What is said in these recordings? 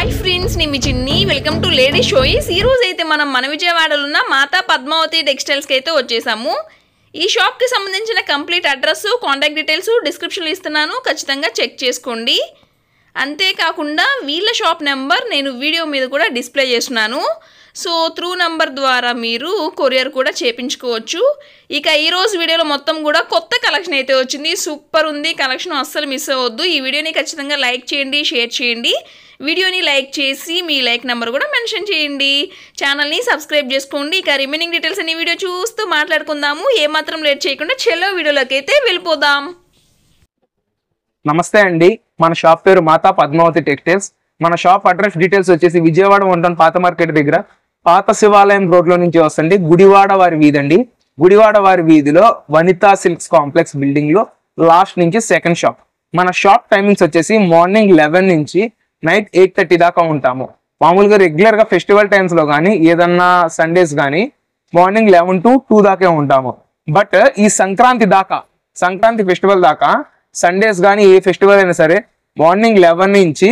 Hi friends, నేను మీ Chinni. Welcome to lady షోయిస్. ఈ రోజు అయితే మనం మన విజయవాడలో ఉన్న మాతా పద్మావతి టెక్స్టైల్స్కి అయితే వచ్చేసాము. ఈ షాప్కి సంబంధించిన కంప్లీట్ అడ్రస్, కాంటాక్ట్ డీటెయిల్స్ డిస్క్రిప్షన్లో ఇస్తున్నాను, ఖచ్చితంగా చెక్ చేసుకోండి. అంతేకాకుండా వీళ్ళ షాప్ నెంబర్ నేను వీడియో మీద కూడా డిస్ప్లే చేస్తున్నాను. సో త్రూ నెంబర్ ద్వారా మీరు కొరియర్ కూడా చేయించుకోవచ్చు. ఇక ఈరోజు వీడియోలో మొత్తం కూడా కొత్త కలెక్షన్ అయితే వచ్చింది. సూపర్ ఉంది కలెక్షన్, అస్సలు మిస్ అవ్వద్దు. ఈ వీడియోని ఖచ్చితంగా లైక్ చేయండి, షేర్ చేయండి. వీడియోని లైక్ చేసి మీ లైక్ నెంబర్ కూడా మెన్షన్ చేయండి. ఛానల్ని సబ్స్క్రైబ్ చేసుకోండి. ఇక రిమైనింగ్ డీటెయిల్స్ అన్ని వీడియో చూస్తూ మాట్లాడుకుందాము. ఏమాత్రం లేట్ చేయకుండా చెల్లో వీడియోలోకి అయితే వెళ్ళిపోదాం. నమస్తే అండి, మన షాప్ పేరు మాతా పద్మావతి టెక్స్టైల్స్. మన షాప్ అడ్రస్ డీటెయిల్స్ వచ్చేసి విజయవాడ 1 పాత మార్కెట్ దగ్గర పాత శివాలయం రోడ్ లో నుంచి వస్తుంది గుడివాడ వారి వీధి అండి. గుడివాడ వారి వీధిలో వనితా సిల్క్స్ కాంప్లెక్స్ బిల్డింగ్ లో లాస్ట్ నుంచి సెకండ్ షాప్. మన షాప్ టైమింగ్స్ వచ్చేసి మార్నింగ్ 11 నుంచి నైట్ 8:30 దాకా ఉంటాము. మామూలుగా రెగ్యులర్ గా ఫెస్టివల్ టైమ్స్ లో కానీ ఏదన్నా సండేస్ కానీ మార్నింగ్ 11 to 2 దాకే ఉంటాము. బట్ ఈ సంక్రాంతి ఫెస్టివల్ దాకా సండేస్ కానీ ఏ ఫెస్టివల్ అయినా సరే మార్నింగ్ 11 నుంచి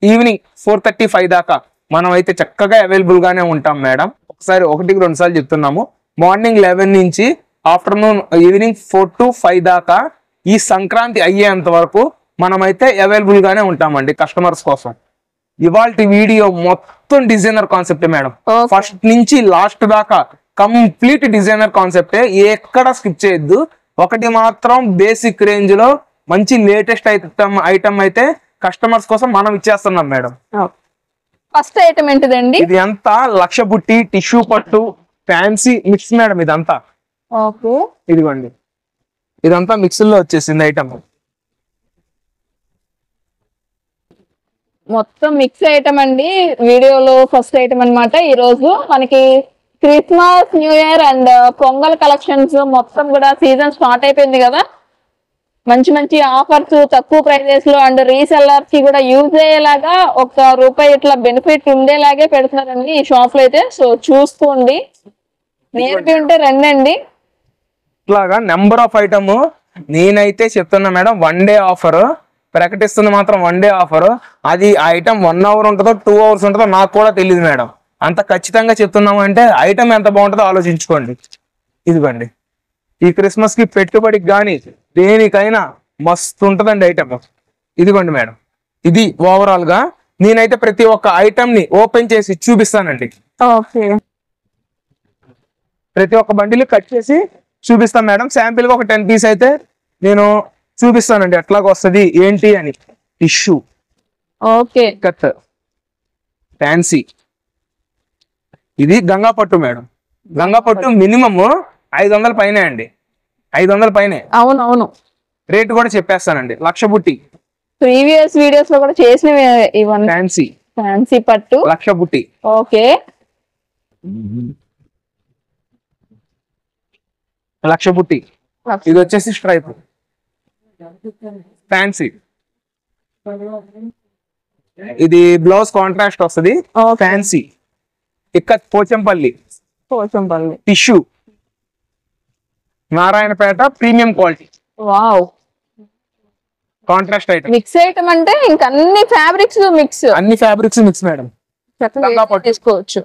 ఈవినింగ్ 4:35 దాకా మనం అయితే చక్కగా అవైలబుల్ గానే ఉంటాం మేడం. ఒకసారి 1-2 సార్లు చెప్తున్నాము. మార్నింగ్ 11 నుంచి ఆఫ్టర్నూన్ ఈవినింగ్ 4 to 5 దాకా ఈ సంక్రాంతి అయ్యేంత వరకు మనమైతే అవైలబుల్ గానే ఉంటామండి కస్టమర్స్ కోసం. ఇవాల్టి వీడియో మొత్తం డిజైనర్ కాన్సెప్టే మేడం. ఫస్ట్ నుంచి లాస్ట్ దాకా కంప్లీట్ డిజైనర్ కాన్సెప్టే, ఎక్కడ స్కిప్ చేయొద్దు. ఒకటి మాత్రం బేసిక్ రేంజ్ లో మంచి లేటెస్ట్ ఐటమ్ అయితే కస్టమర్స్ కోసం మనం ఇచ్చేస్తున్నాం మేడం. ఫస్ట్ ఐటమ్ ఏంటిదండి? ఇది అంతా లక్ష బుట్టి, టిష్యూ పట్టు, ఫ్యాన్సీ మిక్స్ మేడం. ఇదంతా ఇదిగోండి, ఇదంతా మిక్స్ లో వచ్చేసింది ఐటమ్. మొత్తం మిక్స్ ఐటమ్ అండి. వీడియోలో ఫస్ట్ ఐటమ్ అన్నమాట. ఈ రోజు మనకి Christmas, new year and pongal collections మొత్తం కూడా సీజన్ స్టార్ట్ అయిపోయింది కదా. మంచి మంచి ఆఫర్స్, తక్కువ ప్రైజెస్ లో అండ్ రీసెల్లర్స్ కి కూడా యూజ్ అయ్యేలాగా ₹1 ఇట్లా బెనిఫిట్ ఉండేలాగే పెడుతున్నారండి ఈ షాప్ లో అయితే. సో చూసుకోండి, నేర్పి ఉంటే రండి. ఇట్లాగా నెంబర్ ఆఫ్ ఐటమ్ నేనైతే చెప్తున్నా మేడం. 1 డే ఆఫర్ ప్రకటిస్తుంది మాత్రం 1 డే ఆఫర్. అది ఆ ఐటమ్ 1 hour ఉంటుందో 2 hours ఉంటుందో నాకు కూడా తెలియదు మేడం. అంత ఖచ్చితంగా చెప్తున్నాము అంటే ఐటమ్ ఎంత బాగుంటుందో ఆలోచించుకోండి. ఇదిగోండి, ఈ క్రిస్మస్ కి పెట్టుబడికి కానీ దేనికైనా మస్తు ఉంటుందండి ఐటమ్. ఇదిగోండి మేడం, ఇది ఓవరాల్ గా నేనైతే ప్రతి ఒక్క ఐటమ్ ని ఓపెన్ చేసి చూపిస్తానండి. ప్రతి ఒక్క బండిలు కట్ చేసి చూపిస్తాను మేడం. శాంపిల్ గా ఒక 10 పీస్ అయితే నేను చూపిస్తానండి ఎట్లాగ వస్తుంది ఏంటి అని. టిష్యూ, కత్, ఫ్యాన్సీ, ఇది గంగా పట్టు మేడం. గంగా పట్టు మినిమం 500 పైనే అండి, 500 పైనే. అవునవును, రేట్ కూడా చెప్పేస్తానండి. లక్ష బుట్టి ప్రీవియస్ వీడియోస్ లో కూడా చేసినవి ఇవన్నీ. ఫ్యాన్సీ పట్టు, లక్ష బుట్టి. లక్ష బుట్టి. ఇది వచ్చేసి స్ట్రైప్ ఫ్యాన్సీ. ఇది బ్లౌజ్ కాంట్రాస్ట్ వస్తుంది. Fancy ikat, Pochampalli tissue, Narayanpet premium quality. Wow, contrast item. Mix item అంటే ఇంకా అన్ని ఫ్యాబ్రిక్స్ మిక్స్ మేడం. తీసుకోవచ్చు.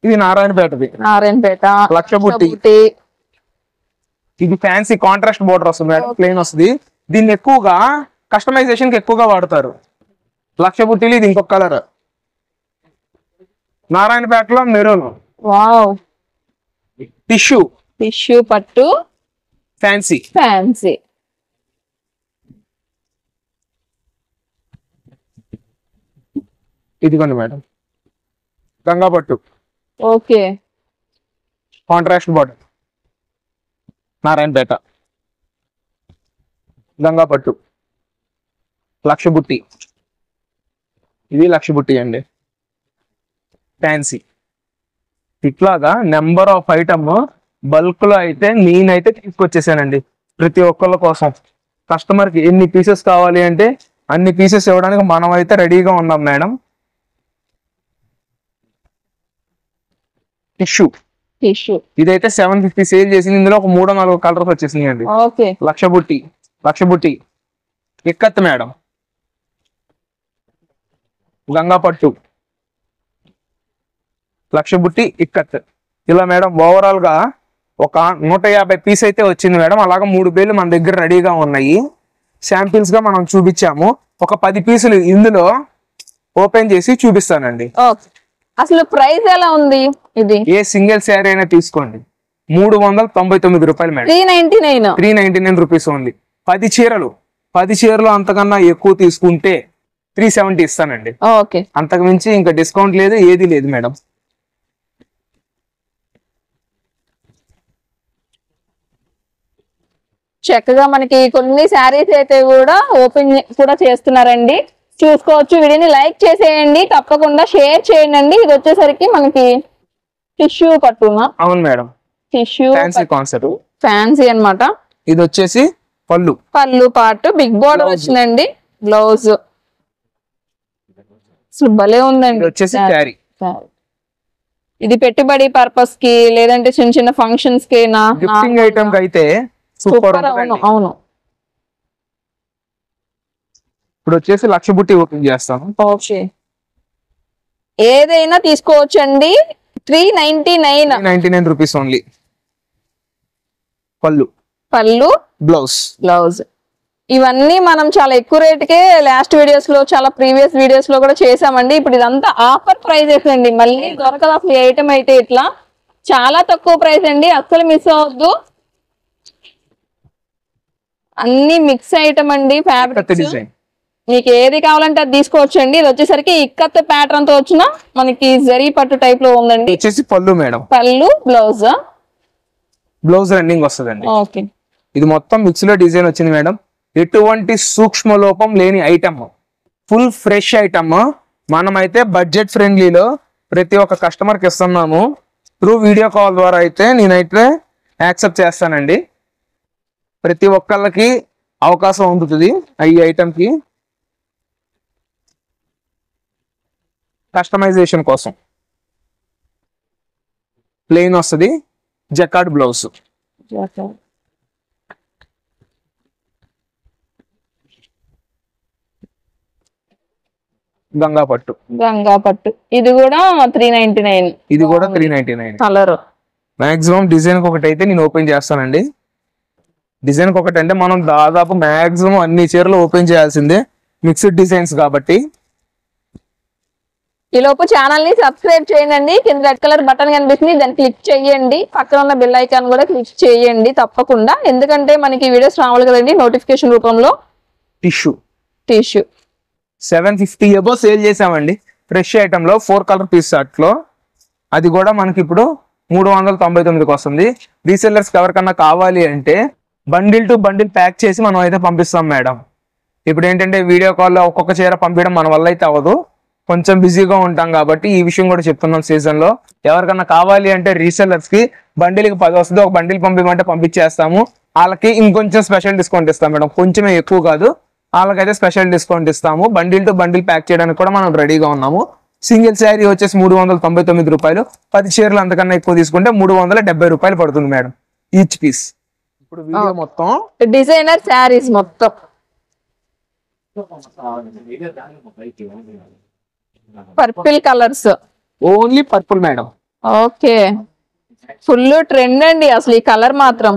ఇది నారాయణపేట లక్ష బుట్టి. ఇది ఫ్యాన్సీ కాంట్రాస్ట్ బోర్డర్ వస్తుంది మేడం, ప్లెయిన్ వస్తుంది. దీన్ని ఎక్కువగా కస్టమైజేషన్ కి ఎక్కువగా వాడతారు. లక్ష బుట్టిలు ఇది ఇంకొక కలర్. నారాయణపేటలో మెరూన్. వావ్, టిష్యూ పట్టు, ఫ్యాన్సీ. ఇదిగోండి మేడం, గంగా పట్టు. కాంట్రాస్ట్ బోర్డర్, నారాయణపేట గంగా పట్టు, లక్ష బుట్టి. ఇది లక్ష బుట్టి అండి, ఫ్యాన్సీ. ఇట్లాగా నెంబర్ ఆఫ్ ఐటమ్ బల్క్ లో అయితే నేనైతే తీసుకొచ్చేసానండి ప్రతి ఒక్కళ్ళ కోసం. కస్టమర్ కి ఎన్ని పీసెస్ కావాలి అంటే అన్ని పీసెస్ ఇవ్వడానికి మనం అయితే రెడీగా ఉన్నాం మేడం. టిష్యూ ఇదైతే 750 సేల్ చేసింది. ఇందులో ఒక 3-4 కలర్స్ వచ్చేసినాయి అండి. లక్ష బుట్టి ఇక్కత్ మేడం. గంగా పట్టు, లక్ష బుట్టి ఇక్కత్. ఇలా మేడం ఓవరాల్ గా ఒక 150 పీస్ అయితే వచ్చింది మేడం. అలాగా 3 బేలు మన దగ్గర రెడీగా ఉన్నాయి. శాంపిల్స్ గా మనం చూపించాము. ఒక 10 పీసులు ఇందులో ఓపెన్ చేసి చూపిస్తానండి. ఓకే, అసలు ప్రైస్ ఎలా ఉంది? ఇది ఏ సింగిల్ శారీ అయినా తీసుకోండి 399 రూపాయలు మేడం. 399. 399 rupees only. 10 చీరలు అంతకన్నా ఎక్కువ తీసుకుంటే 370 ఇస్తానండి. ఓకే, అంతకు మించి ఇంకా డిస్కౌంట్ లేదు, ఏది లేదు మేడం. చక్కగా మనకి కొన్ని శారీస్ అయితే కూడా ఓపెన్ కూడా చేస్తున్నారండి, చూసుకోవచ్చు. వీడియోని లైక్ చేసేయండి, తప్పకుండా షేర్ చేయండి. ఇది వచ్చేసరికి మనకి టిష్యూ పట్టునా? అవును madam, tissue fancy concept, fancy అన్నమాట. ఇది వచ్చేసి పళ్ళు పార్ట్ బిగ్ బోర్డర్ వచ్చిందండి. బ్లౌజ్ అసలు భలే ఇది ఉందండి. వచ్చేసి శారీ. ఇది పెట్టుబడి పర్పస్ కి లేదంటే చిన్న చిన్న ఫంక్షన్స్ కి గిఫ్టింగ్ ఐటమ్ కి అయితే సూపర్. అవును అవును. ఇప్పుడు వచ్చేసి లక్ష బుట్టి ఓపెన్ చేస్తాను. ఓకే, ఏదైనా తీసుకోవచ్చండి. 399 రూపీస్ ఓన్లీ. పళ్ళు, బ్లౌజ్. ఇవన్నీ మనం చాలా ఎక్కువ రేటుకే లాస్ట్ వీడియోస్ లో, చాలా ప్రీవియస్ వీడియోస్ లో కూడా చేసామండి. ఇప్పుడు ఇదంతా ఆఫర్ ప్రైజెస్ అండి, మళ్ళీ దొరకదు అసలు ఐటమ్ అయితే. ఇట్లా చాలా తక్కువ ప్రైస్ అండి, అస్సలు మిస్ అవ్వద్దు. అన్ని మిక్స్ ఐటమ్ అండి. ఫ్యాబ్రిక్ డిజైన్ మీకు ఏది కావాలంటే అది తీసుకోవచ్చండి. ఇది వచ్చేసరికి ఇక్కత్ ప్యాటర్న్ తో వచ్చిన మనకి జరీ పట్టు టైప్ లో ఉందండి. వచ్చేసి పళ్ళు మేడం, బ్లౌజ్ రన్నింగ్ వస్తుందండి. ఓకే, ఇది మొత్తం మిక్స్ లో డిజైన్ వచ్చింది మేడం. ఎటువంటి సూక్ష్మ లోపం లేని ఐటమ్, ఫుల్ ఫ్రెష్ ఐటమ్. మనమైతే బడ్జెట్ ఫ్రెండ్లీలో ప్రతి ఒక్క కస్టమర్ కి ఇస్తున్నాము. త్రూ వీడియో కాల్ ద్వారా అయితే నేనైతే యాక్సెప్ట్ చేస్తానండి. ప్రతి ఒక్కళ్ళకి అవకాశం ఉంటుంది ఈ ఐటమ్ కి కస్టమైజేషన్ కోసం. ప్లెయిన్ వస్తుంది, జకార్డ్ బ్లౌజ్. గంగా పట్టు, ఇది కూడా 399. ఇది కూడా 399. కలర్ మాక్సిమం డిజైన్ ఒకటి అయితే నేను ఓపెన్ చేస్తానండి. డిజైన్ ఒకటి అంటే మనం దాదాపు మాక్సిమం అన్ని చీరలు ఓపెన్ చేయాల్సిందే, మిక్స్డ్ డిజైన్స్ కాబట్టి. ఈ లోపు ఛానల్ ని సబ్స్క్రైబ్ చేయండి. కింద రెడ్ కలర్ బటన్ కనిపిస్తుంది, దాన్ని క్లిక్ చేయండి. పక్కన ఉన్న బెల్ ఐకాన్ కూడా క్లిక్ చేయండి తప్పకుండా, ఎందుకంటే మనకి వీడియోస్ రావాలి కదండి నోటిఫికేషన్ రూపంలో. టిష్యూ 750 అబో సేల్ చేసామండి. ఫ్రెష్ ఐటమ్ లో 4 కలర్ పీస్ అట్లో, అది కూడా మనకి ఇప్పుడు 399కి వస్తుంది. రీసెల్లర్స్ ఎవరికన్నా కావాలి అంటే బండిల్ టు బండిల్ ప్యాక్ చేసి మనం అయితే పంపిస్తాం మేడం. ఇప్పుడు ఏంటంటే వీడియో కాల్లో ఒక్కొక్క చీర పంపించడం మన వల్ల అయితే అవ్వదు, కొంచెం బిజీగా ఉంటాం కాబట్టి ఈ విషయం కూడా చెప్తున్నాం. సీజన్ లో ఎవరికన్నా కావాలి అంటే రీసెల్లర్స్ కి బండిల్కి 10 వస్తుంది, ఒక బండిల్ పంపించమంటే పంపించేస్తాము. వాళ్ళకి ఇంకొంచెం స్పెషల్ డిస్కౌంట్ ఇస్తాం మేడం, కొంచెమే ఎక్కువ కాదు. వాళ్ళకైతే స్పెషల్ డిస్కౌంట్ ఇస్తాము. బండిల్ టు బండిల్ ప్యాక్ చేయడానికి కూడా మనం రెడీగా ఉన్నాము. సింగిల్ శారీ వచ్చేసి 399 రూపాయలు. 10 చీరలు అంతకన్నా ఎక్కువ తీసుకుంటే 370 రూపాయలు పడుతుంది మేడం ఈచ్ పీస్. ఇప్పుడు వీడియో మొత్తం డిజైనర్ శారీస్ మొత్తం purple colours, only purple madam. Okay, full trend అండి అసలు ఈ కలర్ మాత్రం.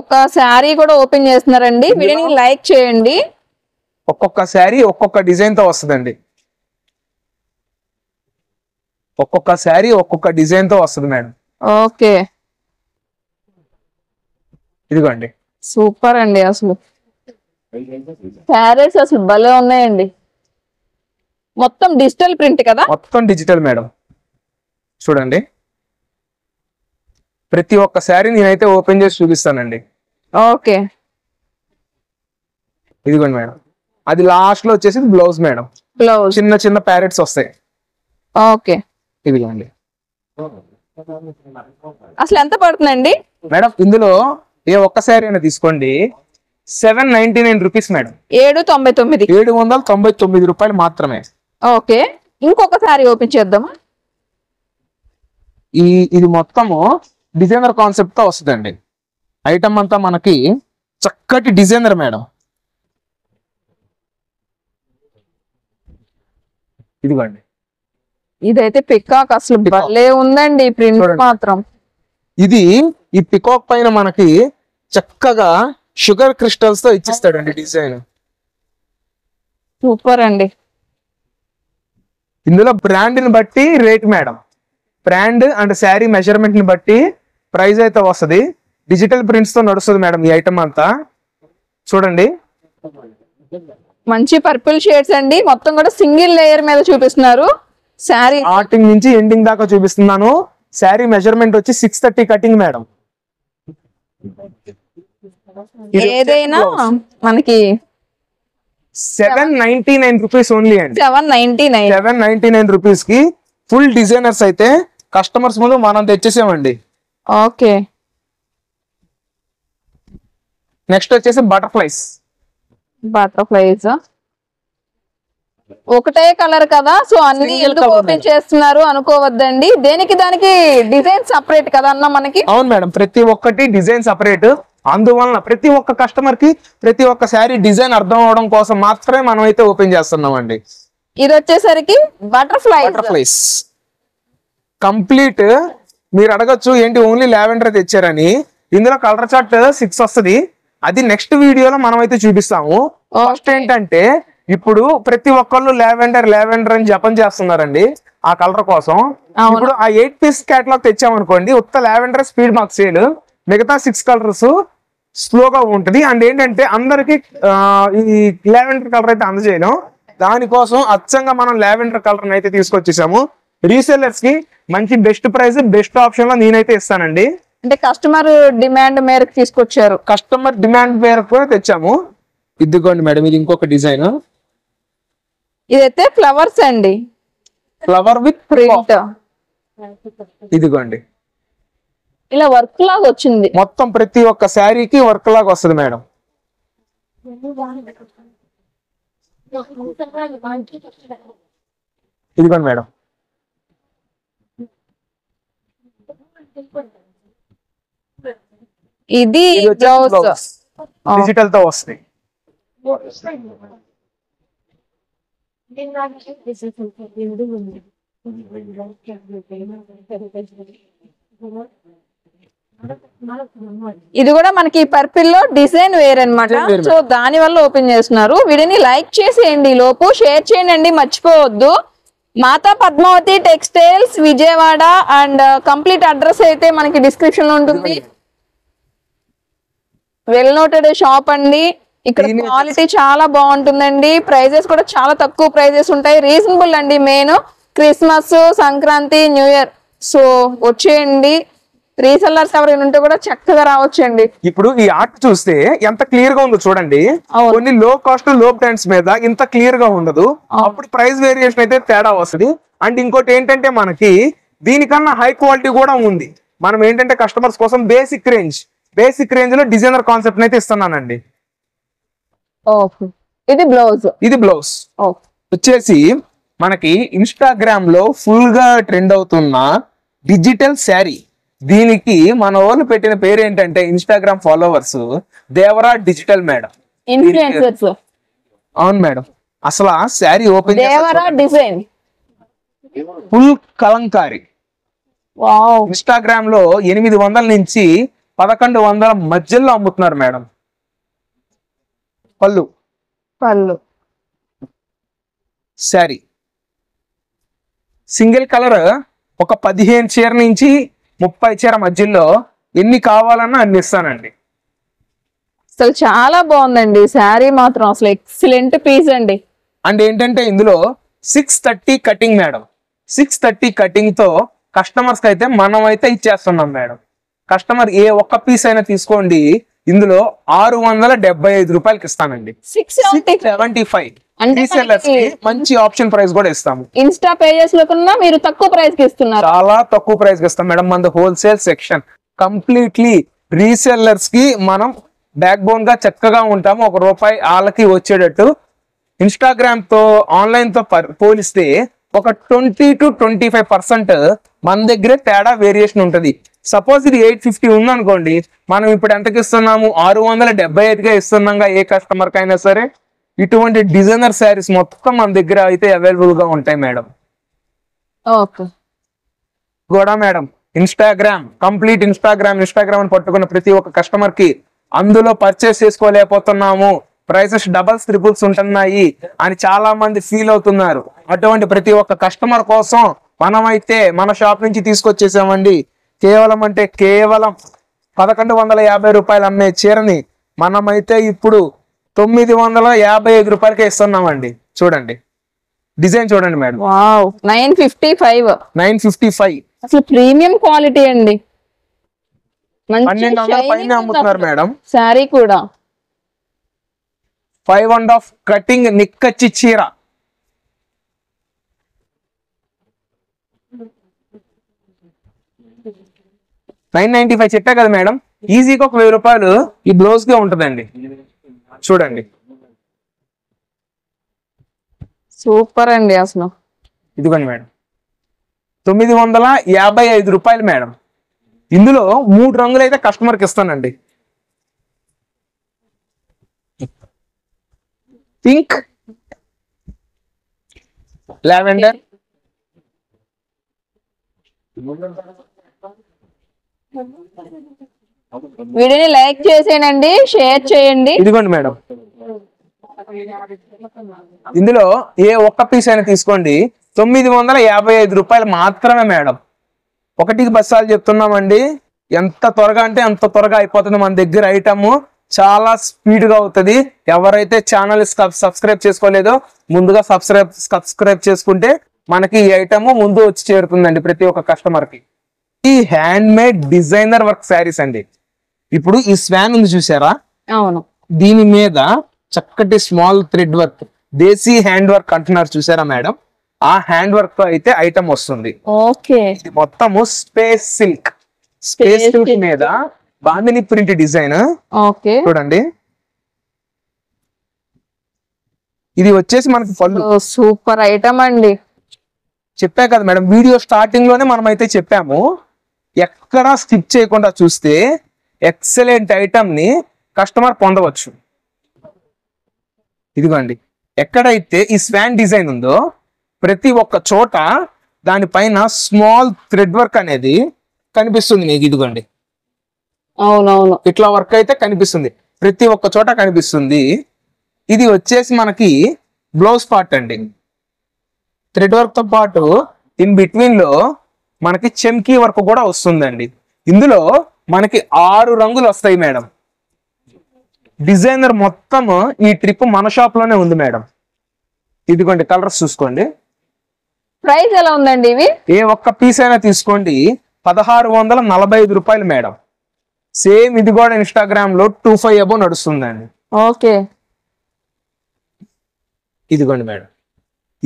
ఒక శారీ కూడా ఓపెన్ చేస్తున్నారండి, వీడియోని లైక్ చేయండి. ఒక్కొక్క శారీ ఒక్కొక్క డిజైన్ తో వస్తుందండి, ఒక్కొక్క శారీ ఒక్కొక్క డిజైన్ తో వస్తుంది మేడం. ఓకే, ఇదిగోండి సూపర్ అండి. అసలు శారీస్ అసలు భలే ఉన్నాయండి. మొత్తం డిజిటల్ ప్రింట్ కదా? మొత్తం డిజిటల్ మేడం. చూడండి, ప్రతి ఒక్క శారీ నేనైతే ఓపెన్ చేసి చూపిస్తానండి. ఓకే, ఇదిగోండి మేడం. అది లాస్ట్ లో వచ్చేసి బ్లౌజ్ మేడం, బ్లౌజ్ చిన్న చిన్న ప్యారెట్స్ వస్తాయి. ఓకే, ఇదిగోండి. అసలు ఎంత పడుతుందండి మేడం? ఇందులో ఏ ఒక్క శారీ అయినా తీసుకోండి 799 రూపీస్ మేడం. 799. 799 రూపాయలు మాత్రమే. ఓకే, ఇంకొక శారీ ఓపెన్ చేద్దామా? ఇది మొత్తము డిజైనర్ కాన్సెప్ట్ తో వస్తుందండి. ఐటమ్ అంతా మనకి చక్కటి డిజైనర్ మేడం. ఇదిగోండి. ఇదైతే పికాక్ అసలు భలే ఉందండి ప్రింట్ మాత్రం. ఇది ఈ పికాక్ పైన మనకి చక్కగా షుగర్ క్రిస్టల్స్ తో ఇచ్చిస్తాడండి డిజైన్. సూపర్ అండి. ఇందులో బ్రాండ్ ని బట్టి rate madam. Brand and sari measurement ని బట్టి ప్రైస్ అయితే వస్తుంది. డిజిటల్ ప్రింట్స్ తో నడుస్తుంది మేడం ఈ ఐటమ్ అంతా. చూడండి మంచి పర్పుల్ షేడ్స్ అండి, మొత్తం కూడా సింగిల్ లేయర్ మీద చూపిస్తున్నారు. శారీ స్టార్టింగ్ నుంచి ఎండింగ్ దాకా చూపిస్తున్నాను. శారీ మెజర్మెంట్ వచ్చి 630 కటింగ్ మేడం. ఏదైనా మనకి 799 రూపీస్ ఓన్లీ అండి. 799. 799 రూపీస్ కి ఫుల్ డిజైనర్స్ అయితే కస్టమర్స్ ముందు మనం తెచ్చేసామండి. ఓకే. నెక్స్ట్ వచ్చేసి బటర్ఫ్లైస్. బటర్ఫ్లైస్ ఒకటే కలర్ కదా, సో అన్ని ఎందుకు ఓపెన్ చేస్తున్నారు అనుకోవద్దండి. దేనికి దానికి డిజైన్ సపరేట్ కదా అన్న మనకి. అవును మేడం, ప్రతి ఒక్కటి డిజైన్ సపరేట్. అందువలన ప్రతి ఒక్క కస్టమర్ కి ప్రతి ఒక్క శారీ డిజైన్ అర్థం అవడం కోసం మాత్రమే మనం అయితే ఓపెన్ చేస్తున్నామండి. ఇది వచ్చేసరికి బటర్ఫ్లైస్ కంప్లీట్. మీరు అడగచ్చు ఏంటి ఓన్లీ లావెండర్ తెచ్చారని. ఇందులో కలర్ చార్ట్ 6 వస్తుంది. అది నెక్స్ట్ వీడియోలో మనం అయితే చూపిస్తాము. ఫస్ట్ ఏంటంటే ఇప్పుడు ప్రతి ఒక్కళ్ళు లావెండర్ అని జపం చేస్తున్నారండి ఆ కలర్ కోసం. ఇప్పుడు ఆ 8 పీస్ క్యాటలాగ్ తెచ్చామనుకోండి, ఉత్త లావెండర్ స్పీడ్ మాకు సేల్, మిగతా 6 కలర్స్ స్లోగా ఉంటది. అండ్ ఏంటంటే అందరికి ఈ లావెండర్ కలర్ అయితే అందజేయలేం. దానికోసం అచ్చంగా మనం లావెండర్ కలర్ అయితే తీసుకొచ్చేసాము. రీసెల్లర్స్ కి మంచి బెస్ట్ ప్రైస్ బెస్ట్ ఆప్షన్ లో నేనైతే ఇస్తానండి. అంటే కస్టమర్ డిమాండ్ మేరకు తీసుకొచ్చారు. కస్టమర్ డిమాండ్ మేరకు తెచ్చాము. ఇదిగోండి మేడం, ఇది ఇంకొక డిజైన్. ఇదైతే ఫ్లవర్స్ అండి, ఫ్లవర్ విత్ ప్రింట్. ఇదిగోండి ఇలా వర్క్ లాగా వచ్చింది. మొత్తం ప్రతి ఒక్క శారీకి వర్క్ లాగా వస్తుంది మేడం. ఇదిగోండి మేడం, ఇది బ్లౌజ్ డిజిటల్ తో వస్తుంది. ఇది కూడా మనకి పర్పిల్ లో డిజైన్ వేర్ అన్నమాట. సో దాని వల్ల ఓపెన్ చేస్తున్నారు. వీడిని లైక్ చేసేయండి, లోపు షేర్ చేయండి, మర్చిపోవద్దు. Mata Padmavati textiles Vijayawada and complete address అయితే మనకి డిస్క్రిప్షన్ లో ఉంటుంది. వెల్ నోటెడ్ షాప్ అండి. ఇక్కడ క్వాలిటీ చాలా బాగుంటుందండి. ప్రైజెస్ కూడా చాలా తక్కువ ప్రైజెస్ ఉంటాయి, రీజనబుల్ అండి. Main Christmas, Sankranti, new year, so వచ్చేయండి. రీసెల్లర్స్ ఎవరైనా ఉంటే కూడా చక్కగా రావచ్చండి. ఇప్పుడు ఈ ఆర్ట్ చూస్తే ఎంత క్లియర్ గా ఉందో చూడండి. కొన్ని లో కాస్ట్ లో బ్రాండ్స్ మీద ఇంత క్లియర్ గా ఉండదు. అప్పుడు ప్రైస్ వేరియేషన్ అయితే తేడా వస్తుంది. అండ్ ఇంకోటి ఏంటంటే మనకి దీనికన్నా హై క్వాలిటీ కూడా ఉంది. మనం ఏంటంటే కస్టమర్స్ కోసం బేసిక్ రేంజ్ లో డిజైనర్ కాన్సెప్ట్ అయితే ఇస్తున్నానండి. ఇది బ్లౌజ్ వచ్చేసి మనకి ఇన్స్టాగ్రామ్ లో ఫుల్ గా ట్రెండ్ అవుతున్న డిజిటల్ శారీ. దీనికి మన వాళ్ళు పెట్టిన పేరు ఏంటంటే Instagram followers Devara digital madam, influencers. అవును మేడం, అసలు ఆ sari open Devara design full Kalamkari. Wow. Instagram లో 800 నుంచి 1100 మధ్యలో అమ్ముతున్నారు మేడం. పళ్ళు శారీ సింగిల్ కలర్ ఒక 15 చీర నుంచి 30 చీర మధ్యలో ఎన్ని కావాలన్నా అన్ని ఇస్తానండి. అసలు చాలా బాగుందండి శారీ మాత్రం, అసలు ఎక్సలెంట్ పీస్ అండి. అండ్ ఏంటంటే ఇందులో 630 కటింగ్ మేడం. 630 కటింగ్ తో కస్టమర్స్ కి అయితే మనం అయితే ఇచ్చేస్తున్నాం మేడం. కస్టమర్ ఏ ఒక్క పీస్ అయినా తీసుకోండి, ఇందులో 675 రూపాయలకి ఇస్తానండి. 675 మంచి ఆప్షన్ ప్రైస్ కూడా ఇస్తాము. ఇన్స్టా పేజెస్ లో కన్నా మీరు తక్కువ ప్రైస్ కి ఇస్తున్నారు. చాలా తక్కువ ప్రైస్ కి ఇస్తాం మేడం. మన హోల్సేల్ సెక్షన్ కంప్లీట్లీ రీసెల్లర్స్ కి మనం బ్యాక్ బోన్ గా చక్కగా ఉంటాము. ₹1 వాళ్ళకి వచ్చేటట్టు. ఇన్స్టాగ్రామ్ తో ఆన్లైన్ తో పోలిస్తే ఒక 20 to 25% మన దగ్గరే తేడా వేరియేషన్ ఉంటది. సపోజ్ ఇది 850 ఉందనుకోండి, మనం ఇప్పుడు ఎంతకి ఇస్తున్నాము? 675గా ఇస్తున్నాంగా ఏ కస్టమర్ కైనా సరే. ఇటువంటి డిజైనర్ శారీస్ మొత్తం మన దగ్గర అయితే అవైలబుల్ గా ఉంటాయి మేడం. ఓకే కూడా మేడం కంప్లీట్ ఇన్స్టాగ్రామ్ అని పట్టుకున్న ప్రతి ఒక్క కస్టమర్ కి అందులో పర్చేస్ చేసుకోలేకపోతున్నాము, ప్రైసెస్ డబల్స్ ట్రిపుల్స్ ఉంటున్నాయి అని చాలా మంది ఫీల్ అవుతున్నారు. అటువంటి ప్రతి ఒక్క కస్టమర్ కోసం మనమైతే మన షాప్ నుంచి తీసుకొచ్చేసామండి. కేవలం 1150 రూపాయలు అమ్మే చీరని మనమైతే ఇప్పుడు 955 రూపాయలకే ఇస్తున్నామండి. చూడండి డిజైన్ చూడండి మేడం. వావ్ 955 అసలు ప్రీమియం క్వాలిటీ అండి. 1200 పైన అమ్ముతున్నారు మేడం. శారీ కూడా 5.5 కటింగ్ నిక్కచ్చి చీర. $995 చెప్పా కదా మేడం. ఈజీగా ఒక 1000 రూపాయలు ఈ బ్లౌజ్ గా ఉంటదండి. చూడండి సూపర్ అండి అసలు. ఇదిగోండి మేడం 955 రూపాయలు మేడం. ఇందులో 3 రంగులు అయితే కస్టమర్కి ఇస్తానండి. పింక్, లావెండర్, వీడియోని లైక్ చేసేయండి, షేర్ చేయండి. ఇదిగోండి మేడం ఇందులో ఏ ఒక్క పీస్ అయినా తీసుకోండి 955 రూపాయలు మాత్రమే మేడం. ఒకటికి 10 సార్లు చెప్తున్నామండి. ఎంత త్వరగా అంటే అంత త్వరగా అయిపోతుంది మన దగ్గర ఐటమ్. చాలా స్పీడ్ గా అవుతుంది. ఎవరైతే ఛానల్ సబ్స్క్రైబ్ చేసుకోలేదో ముందుగా సబ్స్క్రైబ్ చేసుకుంటే మనకి ఈ ఐటమ్ ముందు వచ్చి చేరుతుందండి ప్రతి ఒక్క కస్టమర్ కి. ఈ hand made designer work saris అండి. ఇప్పుడు ఈ స్వాన్ ఉంది చూసారా, అవును, దీని మీద చక్కటి స్మాల్ థ్రెడ్ వర్క్, దేశీ హ్యాండ్ వర్క్ అంటున్నారు చూసారా మేడం, ఆ హ్యాండ్ వర్క్ తో అయితే ఐటమ్ వస్తుంది. ఓకే ఇది మొత్తము స్పేస్ సిల్క్ మీద బాందిని ప్రింట్ డిజైన్. ఓకే చూడండి ఇది వచ్చేసి మనకి పళ్ళు. సూపర్ ఐటమ్ అండి. చెప్పా కదా మేడం, వీడియో స్టార్టింగ్ లోనే మనం అయితే చెప్పాము. ఎక్కడా స్కిప్ చేయకుండా చూస్తే ఎక్సలెంట్ ఐటమ్ ని కస్టమర్ పొందవచ్చు. ఇదిగోండి ఎక్కడైతే ఈ స్వాన్ డిజైన్ ఉందో ప్రతి ఒక్క చోట దానిపైన స్మాల్ థ్రెడ్ వర్క్ అనేది కనిపిస్తుంది మీకు. ఇదిగోండి అవునవును, ఇట్లా వర్క్ అయితే కనిపిస్తుంది, ప్రతి ఒక్క చోట కనిపిస్తుంది. ఇది వచ్చేసి మనకి బ్లౌజ్ పార్ట్ అండి. థ్రెడ్ వర్క్ తో పాటు ఇన్ బిట్వీన్ లో మనకి చెమ్కీ వర్క్ కూడా వస్తుందండి. ఇందులో మనకి 6 రంగులు వస్తాయి మేడం. డిజైనర్ మొత్తం ఈ ట్రిప్ మన షాప్ లోనే ఉంది మేడం. ఇదిగోండి కలర్స్ చూసుకోండి. ప్రైస్ ఎలా ఉందండి ఇవి? ఏ ఒక్క పీస్ అయినా తీసుకోండి 1645 రూపాయలు మేడం. సేమ్ ఇది కూడా ఇన్స్టాగ్రామ్ లో 25 అబో నడుస్తుందండి. ఓకే ఇదిగోండి మేడం,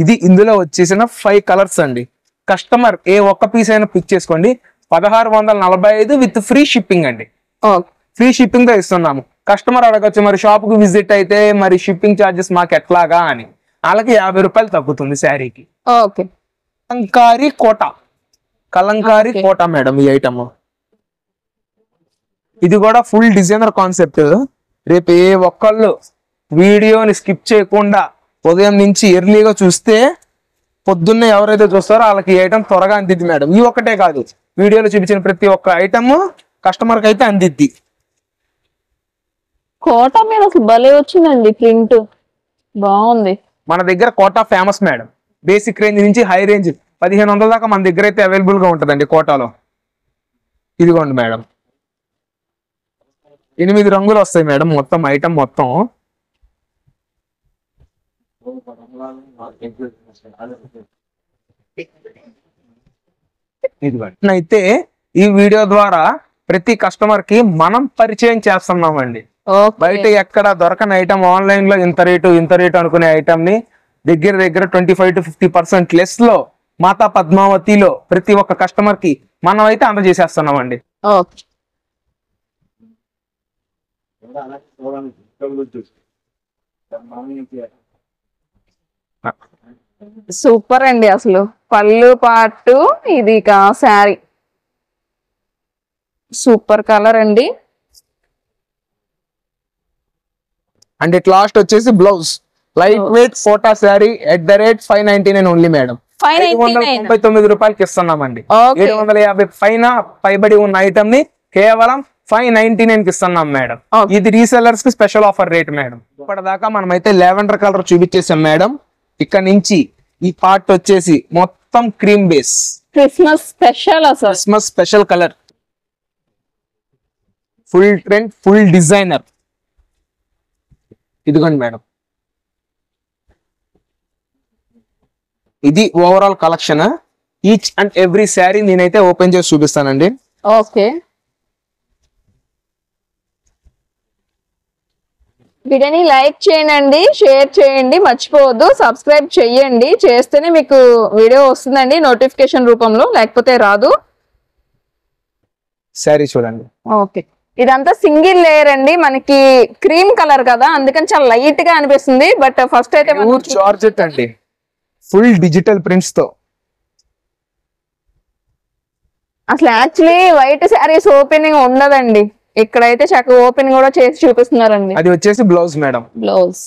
ఇది ఇందులో వచ్చేసిన 5 కలర్స్ అండి. కస్టమర్ ఏ ఒక్క పీస్ అయినా పిక్ చేసుకోండి. 1645 విత్ ఫ్రీ షిప్పింగ్ అండి. ఫ్రీ షిప్పింగ్ తో ఇస్తున్నాము. కస్టమర్ అడగచ్చు మరి షాప్ కు విజిట్ అయితే మరి షిప్పింగ్ ఛార్జెస్ మాకు ఎట్లాగా అని. వాళ్ళకి 50 రూపాయలు తగ్గుతుంది శారీకి. ఓకే కలంకారీ కోట మేడం ఈ ఐటమ్. ఇది కూడా ఫుల్ డిజైనర్ కాన్సెప్ట్. రేపు ఏ ఒక్కళ్ళు వీడియోని స్కిప్ చేయకుండా ఉదయం నుంచి ఎర్లీగా చూస్తే పొద్దున్నే ఎవరైతే చూస్తారో వాళ్ళకి ఈ ఐటమ్ త్వరగా అందిద్ది మేడం. ఈ ఒక్కటే కాదు, వీడియోలో చూపించిన ప్రతి ఒక్క ఐటమ్ కస్టమర్ కి అయితే అందిద్ది. కోట మీద అసలు భలే వచ్చిందండి, ప్రింట్ బాగుంది. మన దగ్గర Kota famous madam. Basic range నుంచి హై రేంజ్ 1500 దాకా మన దగ్గర అయితే అవైలబుల్ గా ఉంటుందండి కోటాలో. ఇదిగోండి మేడం 8 రంగులు వస్తాయి మేడం మొత్తం ఐటమ్ మొత్తం. అయితే ఈ వీడియో ద్వారా ప్రతి కస్టమర్ కి మనం పరిచయం చేస్తున్నామండి. బయట ఎక్కడ దొరకని ఐటమ్ ఆన్లైన్ లో ఇంత రేటు అనుకునే ఐటమ్ ని దగ్గర 25 to 50% లెస్ లో మాతా పద్మావతిలో ప్రతి ఒక్క కస్టమర్ కి మనం అయితే అందజేసేస్తున్నామండి. సూపర్ అండి అసలు. పళ్ళు పాటు ఇది శారీ సూపర్ కలర్ అండి. అండ్ ఇట్ లాస్ట్ వచ్చేసి blouse light weight Kota sari at the rate 599 only madam. 599 ₹599 ఇస్తున్నామండి. Okay. 750 పైన పైబడి ఉన్న ఐటమ్ ని కేవలం 599 కి ఇస్తున్నాం మేడం. Okay. ఇది రీసెల్లర్స్ కి స్పెషల్ ఆఫర్ రేట్ మేడం. ఇప్పటిదాకా మనం అయితే లావెండర్ కలర్ చూపించేసాం మేడం. ఇక్కడ నుంచి ఈ పార్ట్ వచ్చేసి మొత్తం క్రీమ్ బేస్ క్రిస్మస్ స్పెషల్ అసలు. Christmas special colour, full trend, full designer. ఇదిగోండి మేడం, ఇది overall collection. Each and every sari నేనైతే ఓపెన్ చేసి చూపిస్తానండి. ఓకే, వీడియోని లైక్ చేయండి, షేర్ చేయండి, మర్చిపోవద్దు, సబ్స్క్రైబ్ చేయండి. చేస్తేనే మీకు వీడియో వస్తుందండి నోటిఫికేషన్ రూపంలో, లేకపోతే రాదు. శారీ చూడండి. ఓకే, ఇదంతా సింగిల్ లేయర్ అండి. మనకి క్రీమ్ కలర్ కదా, అందుకని చాలా లైట్ గా అనిపిస్తుంది. బట్ ఫస్ట్ అయితే జార్జెట్ అండి, ఫుల్ డిజిటల్ ప్రింట్స్ తో. అసలు యాక్చువల్లీ వైట్ శారీస్ ఓపెనింగ్ ఉండదండి, ఇక్కడైతే చక్కగా ఓపెన్ కూడా చేసి చూపిస్తున్నారండి. అది వచ్చేసి బ్లౌజ్ మేడం. బ్లౌజ్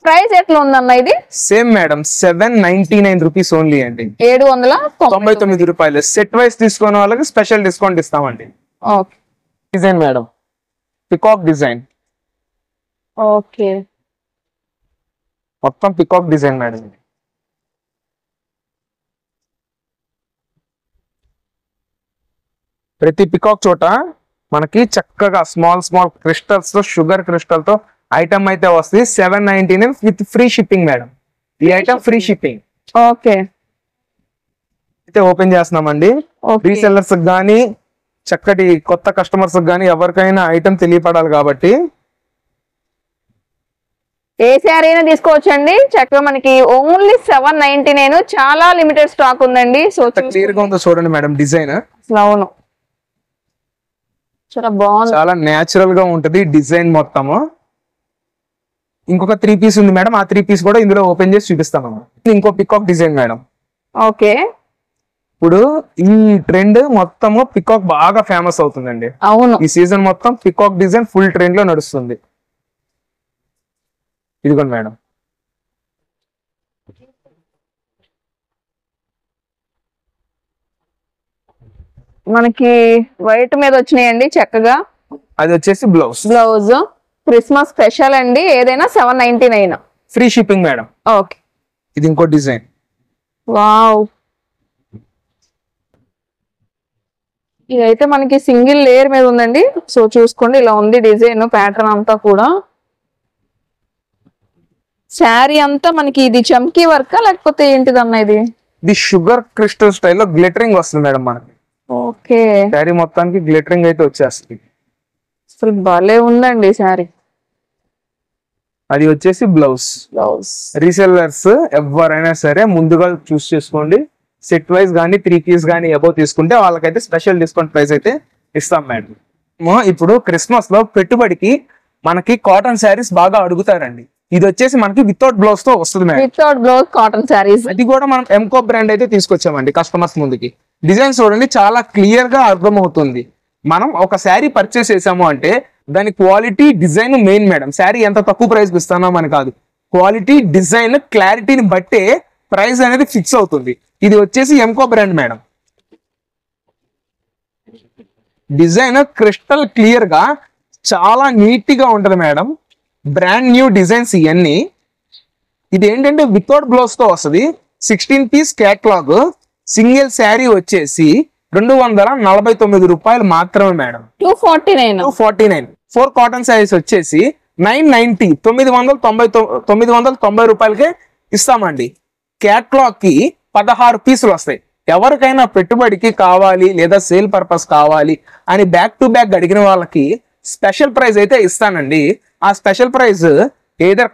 ప్రైస్ ఎట్లా ఉందన్న ఇది? సేమ్ మేడం, 799 రూపీస్ ఓన్లీ అండి. 799 రూపాయలు. సెట్ వైస్ తీసుకునే వాళ్ళకి స్పెషల్ డిస్కౌంట్ ఇస్తామండి. Okay, design madam, peacock design, okay, మొత్తం పికాక్ డిజైన్ మేడం. ప్రతి పికాక్ చోట మనకి చక్కగా స్మాల్ స్మాల్ క్రిస్టల్స్ తో, షుగర్ క్రిస్టల్ తో ఐటమ్ అయితే వస్తుంది. 799 విత్ ఫ్రీ షిప్పింగ్ మేడం. ఈ ఐటమ్ ఫ్రీ షిప్పింగ్. ఓకే, అయితే ఓపెన్ చేస్తున్నామండి. రీసెల్లర్స్ కానీ చక్కటి కొత్త కస్టమర్స్ కానీ ఎవరికైనా ఐటమ్ తెలియపడాలి కాబట్టి ఏ శారీ అయినా తీసుకోవచ్చండి. చక్కగా మనకి ఓన్లీ 799, చాలా లిమిటెడ్ స్టాక్ ఉందండి. సో క్లియర్ గా ఉందో చూడండి మేడం డిజైన్. అవును, చాలా బాగుంది, చాలా నేచురల్ గా ఉంటది డిజైన్ మొత్తము. ఇంకొక 3 పీస్ ఉంది మేడం, ఆ 3 పీస్ కూడా ఇందులో ఓపెన్ చేసి చూపిస్తాము. ఇంకో పికాక్ డిజైన్ మేడం. ఓకే, ఇప్పుడు ఈ ట్రెండ్ మొత్తము పికాక్ బాగా ఫేమస్ అవుతుందండి. అవును, ఈ సీజన్ మొత్తం పికాక్ డిజైన్ ఫుల్ ట్రెండ్ లో నడుస్తుంది. ఇదిగోండి మేడం, మనకి వైట్ మీద వచ్చినాయండి చక్కగా. అది వచ్చేసి బ్లౌజ్. బ్లౌజ్ క్రిస్మస్ స్పెషల్ అండి, ఏదైనా 799. Free shipping madam. ఓకే, ఇది ఇంకో డిజైన్. వావ్, ఇదైతే మనకి సింగిల్ లేయర్ మీద ఉందండి. సో చూసుకోండి, ఇలా ఉంది డిజైన్, ప్యాటర్న్ అంతా కూడా. శారీ అంతా మనకి ఇది చమ్కీ వర్క్ లేకపోతే ఏంటిదన్నా ఇది? ఇది షుగర్ క్రిస్టల్ స్టైల్లో గ్లిటరింగ్ వస్తుంది మేడం మనకి. ఓకే, శారీ మొత్తానికి గ్లిటరింగ్ అయితే వచ్చేస్తుంది. అసలు భలే ఉందండి శారీ. అది వచ్చేసి బ్లౌజ్. బ్లౌజ్ రీసెల్లర్స్ ఎవరైనా సరే ముందుగా చూస్ చేసుకోండి. సెట్ వైజ్ కానీ 3 పీస్ కానీ అబౌవ్ తీసుకుంటే వాళ్ళకైతే స్పెషల్ డిస్కౌంట్ ప్రైస్ అయితే ఇస్తాం మేడం. ఇప్పుడు క్రిస్మస్ లో పెట్టుబడికి మనకి కాటన్ శారీస్ బాగా అడుగుతారండి. ఇది వచ్చేసి మనకి వితౌట్ బ్లౌజ్ తో వస్తుంది madam. Without blouse cotton saris. అది కూడా మనం ఎంకో బ్రాండ్ అయితే తీసుకొచ్చామండి కస్టమర్స్ ముందుకి. డిజైన్ చూడండి, చాలా క్లియర్ గా అర్థం అవుతుంది. మనం ఒక శారీ పర్చేస్ చేసాము అంటే దాని quality, design main madam. Sari ఎంత తక్కువ ప్రైస్ ఇస్తున్నాం అని కాదు, క్వాలిటీ, డిజైన్, క్లారిటీని బట్టే ప్రైస్ అనేది ఫిక్స్ అవుతుంది. ఇది వచ్చేసి ఎంకో brand madam. Design crystal clear గా చాలా నీట్ గా ఉంటది మేడం. బ్రాండ్ న్యూ డిజైన్స్ ఇవన్నీ. ఇది ఏంటంటే వితౌట్ బ్లౌజ్ తో వస్తుంది. 16 పీస్ క్యాట్లాగ్. సింగిల్ శారీ వచ్చేసి 249 రూపాయలు మాత్రమే మేడం. 249. 4 కాటన్ శారీస్ వచ్చేసి 990, 990 రూపాయలకే ఇస్తామండి. క్యాట్లాగ్ కి 16 పీసులు వస్తాయి. ఎవరికైనా పెట్టుబడికి కావాలి లేదా సేల్ పర్పస్ కావాలి అని బ్యాక్ టు బ్యాక్ అడిగిన వాళ్ళకి స్పెషల్ ప్రైస్ అయితే ఇస్తానండి. ఆ స్పెషల్ ప్రైస్ ఏదర్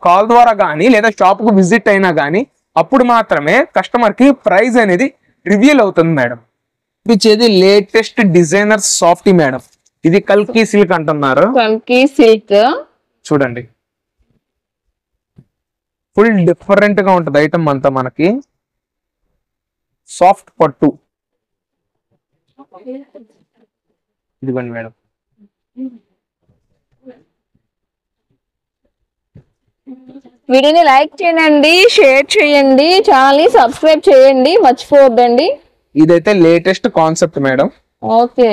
కాల్ ద్వారా కానీ లేదా షాప్ కు విజిట్ అయినా కానీ అప్పుడు మాత్రమే కస్టమర్ కి ప్రైస్ అనేది రివీల్ అవుతుంది మేడం. ఇచ్చేది లేటెస్ట్ డిజైనర్ సాఫ్టీ మేడం. ఇది కల్కి సిల్క్ అంటున్నారు. కల్కి సిల్క్ చూడండి, ఫుల్ డిఫరెంట్ గా ఉంటది ఐటమ్ అంతా. మనకి సాఫ్ట్ పట్టు. ఇదిగోండి మేడం, వీడియోని లైక్ చేయండి, షేర్ చేయండి, ఛానల్ ని సబ్స్క్రైబ్ చేయండి, మర్చిపోవద్దండి. ఇదైతే లేటెస్ట్ కాన్సెప్ట్ మేడం. ఓకే,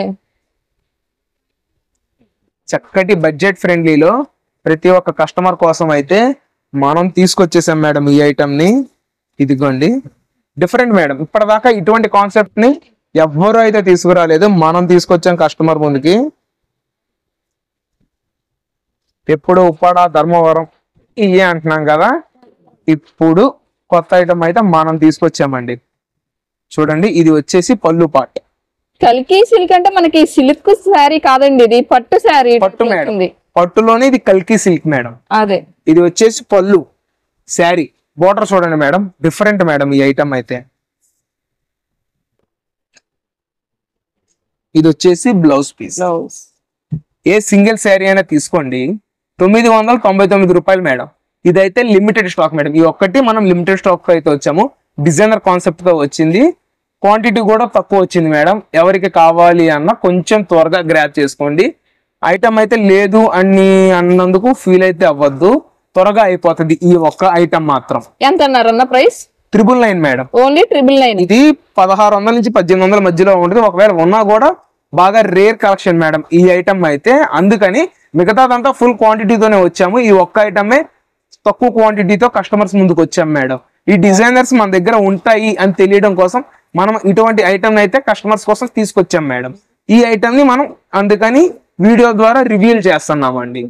చక్కటి బడ్జెట్ ఫ్రెండ్లీలో ప్రతి ఒక్క కస్టమర్ కోసం అయితే మనం తీసుకొచ్చేసాం మేడం ఈ ఐటమ్ ని. ఇదిగోండి, డిఫరెంట్ మేడం. ఇప్పటిదాకా ఇటువంటి కాన్సెప్ట్ ని ఎవ్వరూ అయితే తీసుకురాలేదు, మనం తీసుకొచ్చాం కస్టమర్ ముందుకి. ఎప్పుడు ఉప్పాడ, ధర్మవరం ఇవే అంటున్నాం కదా, ఇప్పుడు కొత్త ఐటమ్ అయితే మనం తీసుకొచ్చామండి. చూడండి, ఇది వచ్చేసి పళ్ళు పాట్. కల్కి సిల్క్ అంటే మనకి సిల్క్ శారీ కాదండి, ఇది పట్టు శారీ. పట్టు మేడం, పట్టులోనే ఇది కల్కి సిల్క్ మేడం. అదే, ఇది వచ్చేసి పళ్ళు శారీ. బోర్డర్ చూడండి మేడం, డిఫరెంట్ మేడం ఈ ఐటమ్ అయితే. ఇది వచ్చేసి blouse piece. A single sari అయినా తీసుకోండి, 999 రూపాయలు మేడం. ఇదైతే లిమిటెడ్ స్టాక్ మేడం. ఈ ఒక్కటి మనం లిమిటెడ్ స్టాక్ అయితే వచ్చాము. డిజైనర్ కాన్సెప్ట్ తో వచ్చింది, క్వాంటిటీ కూడా తక్కువ వచ్చింది మేడం. ఎవరికి కావాలి అన్న కొంచెం త్వరగా గ్రాప్ చేసుకోండి. ఐటమ్ అయితే లేదు అని అన్నందుకు ఫీల్ అయితే అవ్వద్దు, త్వరగా అయిపోతుంది ఈ ఒక్క ఐటమ్ మాత్రం. ఎంత అన్నారన్న ప్రైస్? 999 మేడం. ఓన్లీ 999. ఇది 1600 నుంచి 1800 మధ్యలో ఉంటుంది. ఒకవేళ ఉన్నా కూడా బాగా రేర్ కలెక్షన్ మేడం ఈ ఐటమ్ అయితే. అందుకని మిగతాదంతా ఫుల్ క్వాంటిటీతోనే వచ్చాము, ఈ ఒక్క ఐటమే తక్కువ క్వాంటిటీతో కస్టమర్స్ ముందుకు వచ్చాం మేడం. ఈ డిజైనర్స్ మన దగ్గర ఉంటాయి అని తెలియడం కోసం మనం ఇటువంటి ఐటమ్ అయితే కస్టమర్స్ కోసం తీసుకొచ్చాం మేడం. ఈ ఐటమ్ ని మనం అందుకని వీడియో ద్వారా రివీల్ చేస్తున్నామండి.